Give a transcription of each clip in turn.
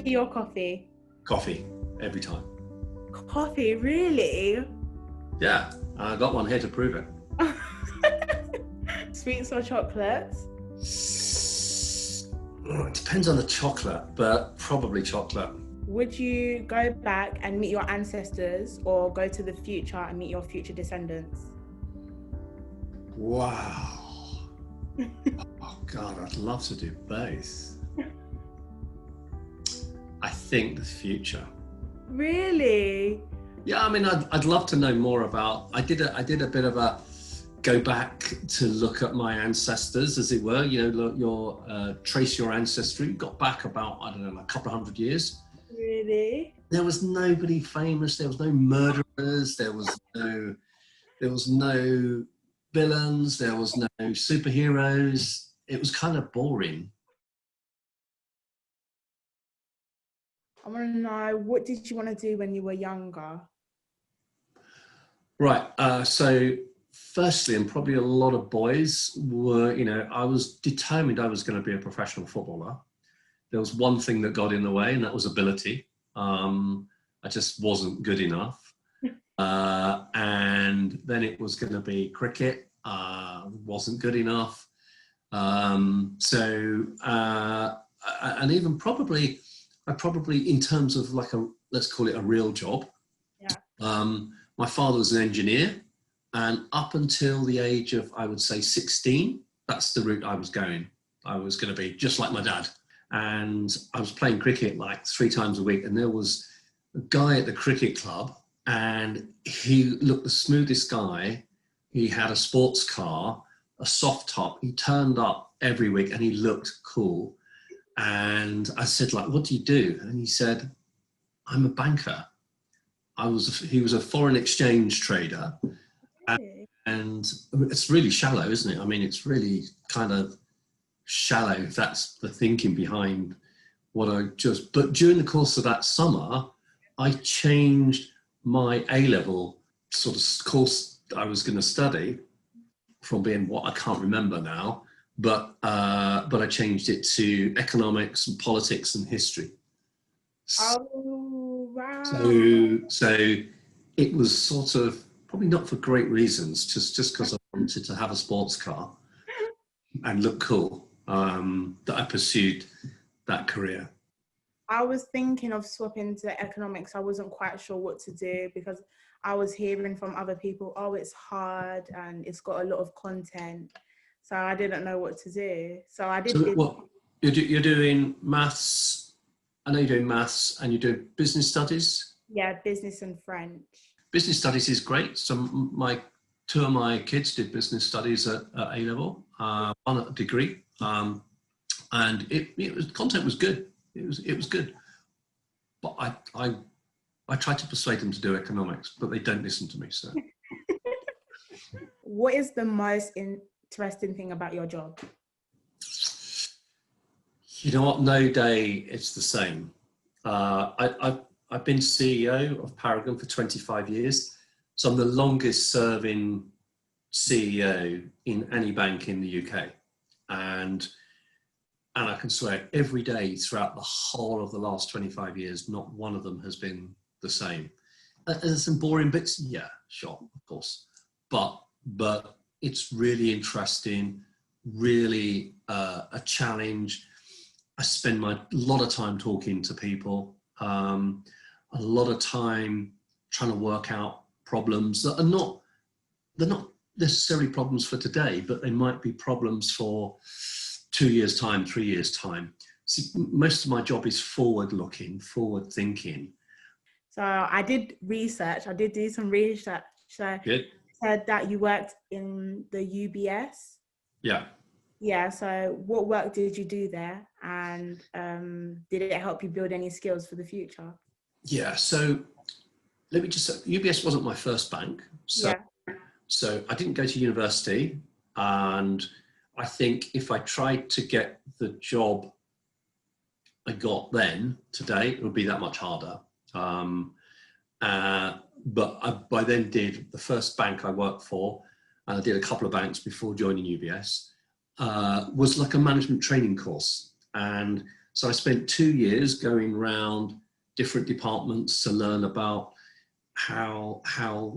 Tea or coffee? Coffee, every time. Coffee, really? Yeah, I got one here to prove it. Sweets or chocolates? It depends on the chocolate, but probably chocolate. Would you go back and meet your ancestors or go to the future and meet your future descendants? Wow. Oh God, I'd love to do both. I think the future. Really? Yeah, I mean, I'd love to know more about. I did a bit of a go back to look at my ancestors, as it were. You know, look, trace your ancestry. Got back about, I don't know, a couple of hundred years. Really? There was nobody famous. There was no murderers. There was no villains. There was no superheroes. It was kind of boring. I want to know, what did you want to do when you were younger? Right. So firstly, and probably a lot of boys were, you know, I was determined I was going to be a professional footballer. There was one thing that got in the way, and that was ability. I just wasn't good enough. And then it was going to be cricket. Wasn't good enough. And even probably, in terms of like let's call it a real job. Yeah. My father was an engineer, and up until the age of, I would say, 16, that's the route I was going. I was going to be just like my dad. And I was playing cricket like 3 times a week, and there was a guy at the cricket club, and he looked the smoothest guy. He had a sports car, a soft top. He turned up every week, and he looked cool. And I said, like, what do you do? And he said, I'm a banker. He was a foreign exchange trader. And it's really shallow, isn't it? I mean, it's really kind of shallow, if that's the thinking behind what but during the course of that summer, I changed my A-level sort of course I was going to study from being what I can't remember now, but I changed it to economics and politics and history. Oh, wow. So it was sort of probably not for great reasons, just because I wanted to have a sports car and look cool, that I pursued that career. I was thinking of swapping to economics. I wasn't quite sure what to do because I was hearing from other people, oh, it's hard and it's got a lot of content. So I didn't know what to do. So I did. So what, you're doing maths, I know you're doing maths, and you're doing business studies? Yeah, business and French. Business studies is great. So two of my kids did business studies at A-level, one at a degree, and content was good. It was good, but I tried to persuade them to do economics, but they don't listen to me. So, what is the most interesting thing about your job? You know what? No day it's the same. I've been CEO of Paragon for 25 years, so I'm the longest serving CEO in any bank in the UK, and I can swear every day throughout the whole of the last 25 years, not one of them has been the same. There's some boring bits, yeah, sure, of course, but it's really interesting, really a challenge. I spend a lot of time talking to people, a lot of time trying to work out problems that they're not necessarily problems for today, but they might be problems for 2 years' time, 3 years' time. See, most of my job is forward-looking, forward-thinking. So I did research. I did do some research. So good. Said that you worked in the UBS. Yeah. Yeah. So what work did you do there, and did it help you build any skills for the future? Yeah. So let me just say, UBS wasn't my first bank. So I didn't go to university, and I think if I tried to get the job I got then today, it would be that much harder. But I then did the first bank I worked for, and I did a couple of banks before joining UBS, was like a management training course. And So I spent 2 years going around different departments to learn about how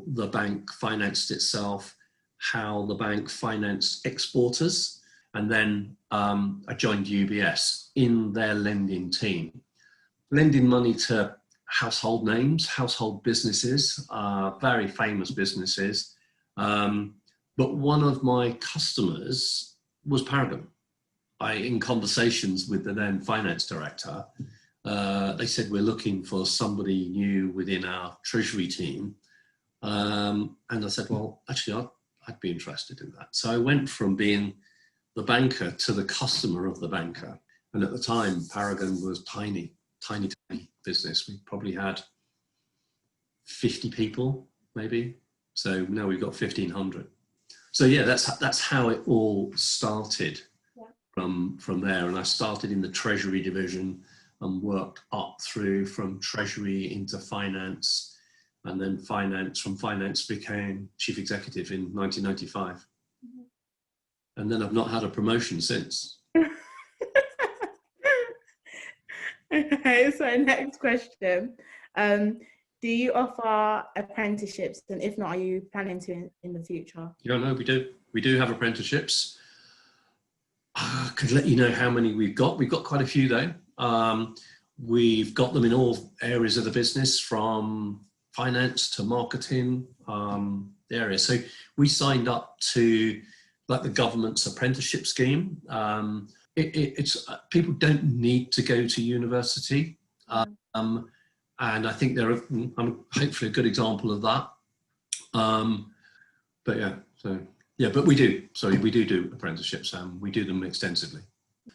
the bank financed itself, how the bank financed exporters, and then I joined UBS in their lending team, lending money to household names, household businesses, very famous businesses. But one of my customers was Paragon. In conversations with the then finance director, they said, we're looking for somebody new within our treasury team. And I said, well, actually, I'd be interested in that. So I went from being the banker to the customer of the banker. And at the time, Paragon was tiny business. We probably had 50 people, maybe. So now we've got 1,500. So yeah, that's how it all started from there. And I started in the treasury division and worked up through from treasury into finance, and then from finance became chief executive in 1995. And then I've not had a promotion since. Okay, so next question. Do you offer apprenticeships? And if not, are you planning to in the future? Yeah, no, we do. We do have apprenticeships. I could let you know how many we've got. We've got quite a few though. We've got them in all areas of the business, from finance to marketing, the area. So we signed up to like the government's apprenticeship scheme. It's people don't need to go to university. And I think I'm hopefully a good example of that. But yeah, but we do. Sorry, we do apprenticeships, and we do them extensively.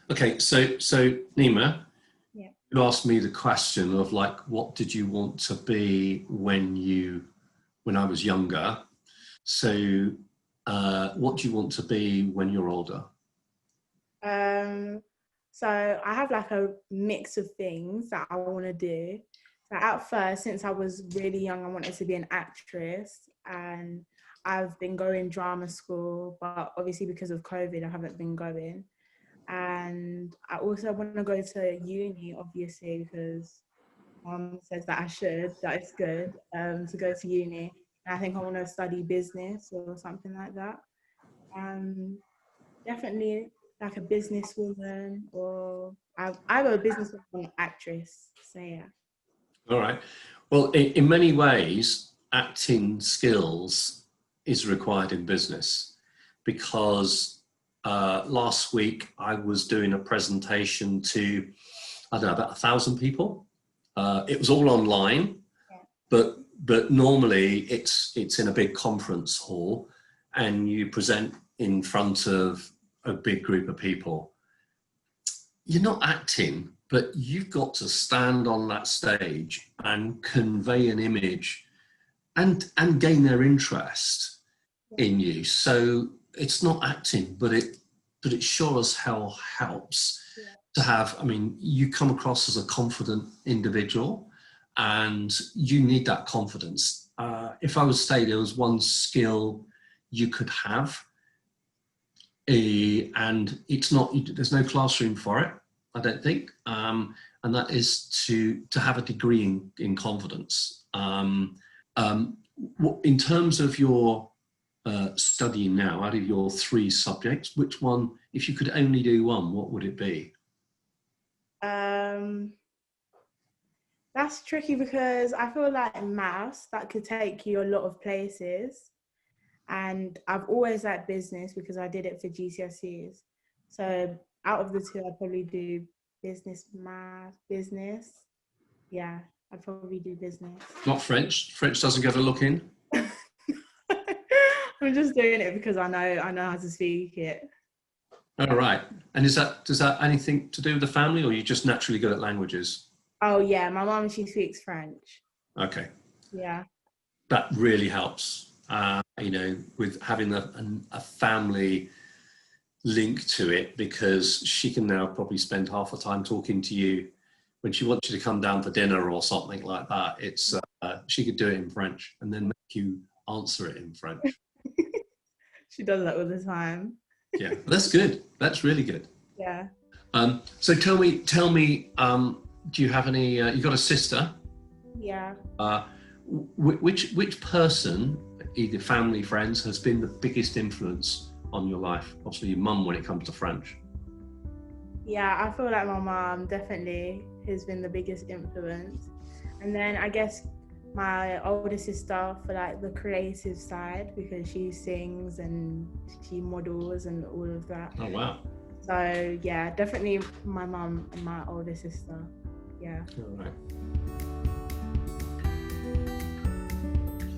Okay, so Naeemah, you asked me the question of like, what did you want to be when I was younger? So, what do you want to be when you're older? So I have like a mix of things that I want to do. So at first, since I was really young, I wanted to be an actress, and I've been going drama school, but obviously because of COVID, I haven't been going. And I also want to go to uni, obviously, because mom says that I should, that it's good to go to uni. And I think I want to study business or something like that. Definitely like a businesswoman, or I'm a businesswoman actress. So yeah. All right. Well, in many ways, acting skills is required in business, because last week I was doing a presentation to, I don't know, about 1,000 people. It was all online, but normally it's in a big conference hall, and you present in front of a big group of people. You're not acting, but you've got to stand on that stage and convey an image and gain their interest in you. So it's not acting, but it sure as hell helps to have, I mean, you come across as a confident individual, and you need that confidence. If I would say there was one skill you could have, and it's not, there's no classroom for it, I don't think, and that is to have a degree in confidence. In terms of your studying now, out of your 3 subjects, which one, if you could only do one, what would it be? That's tricky, because I feel like maths, that could take you a lot of places. And I've always liked business because I did it for GCSEs. So out of the 2, I'd probably do business. Yeah, I'd probably do business. Not French. French doesn't get a look in. I'm just doing it because I know how to speak it. All right. And does that anything to do with the family, or are you just naturally good at languages? Oh yeah, my mum, she speaks French. Okay. Yeah. That really helps. With having a family link to it, because she can now probably spend half the time talking to you when she wants you to come down for dinner or something like that. It's she could do it in French and then make you answer it in French. She does that all the time. Yeah, that's good. That's really good. Yeah. So tell me, do you have any, you got a sister? Yeah. Which person, either family, friends, has been the biggest influence on your life? Obviously your mum when it comes to French. Yeah, I feel like my mom definitely has been the biggest influence. And then I guess my older sister for like the creative side, because she sings and she models and all of that. Oh, wow. So yeah, definitely my mom and my older sister. Yeah. All right.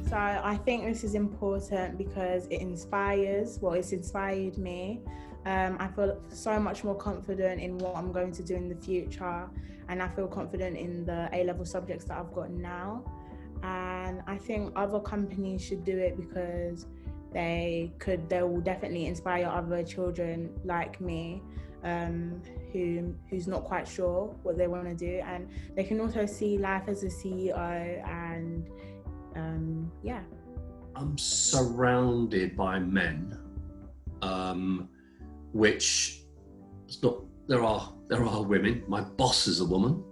So I think this is important because it inspires, well, it's inspired me. I feel so much more confident in what I'm going to do in the future, and I feel confident in the A-level subjects that I've got now. And I think other companies should do it because they will definitely inspire other children like me, who's not quite sure what they want to do, and they can also see life as a CEO. And yeah, I'm surrounded by men, which it's not. There are women. My boss is a woman.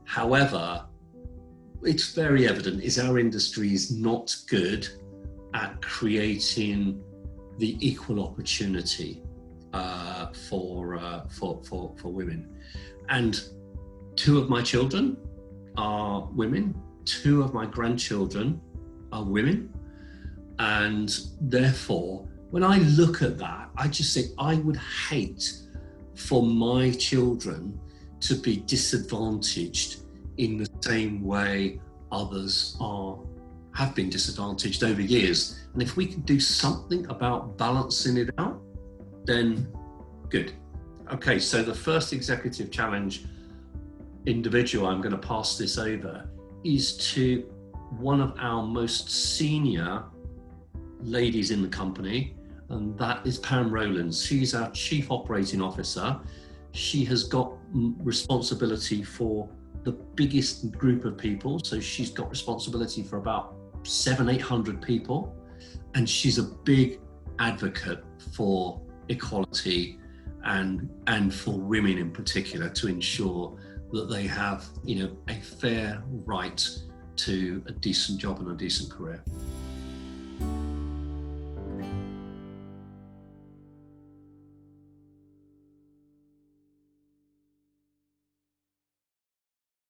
However, it's very evident is our industry is not good at creating the equal opportunity for women. And 2 of my children are women. 2 of my grandchildren are women, and therefore when I look at that, I just think I would hate for my children to be disadvantaged in the same way others have been disadvantaged over years. And if we can do something about balancing it out, then good. Okay, so the first executive challenge individual I'm going to pass this over is to one of our most senior ladies in the company, and that is Pam Rowlands. She's our Chief Operating Officer. She has got responsibility for the biggest group of people. So she's got responsibility for about 700-800 people. And she's a big advocate for equality and for women in particular, to ensure that they have, a fair right to a decent job and a decent career.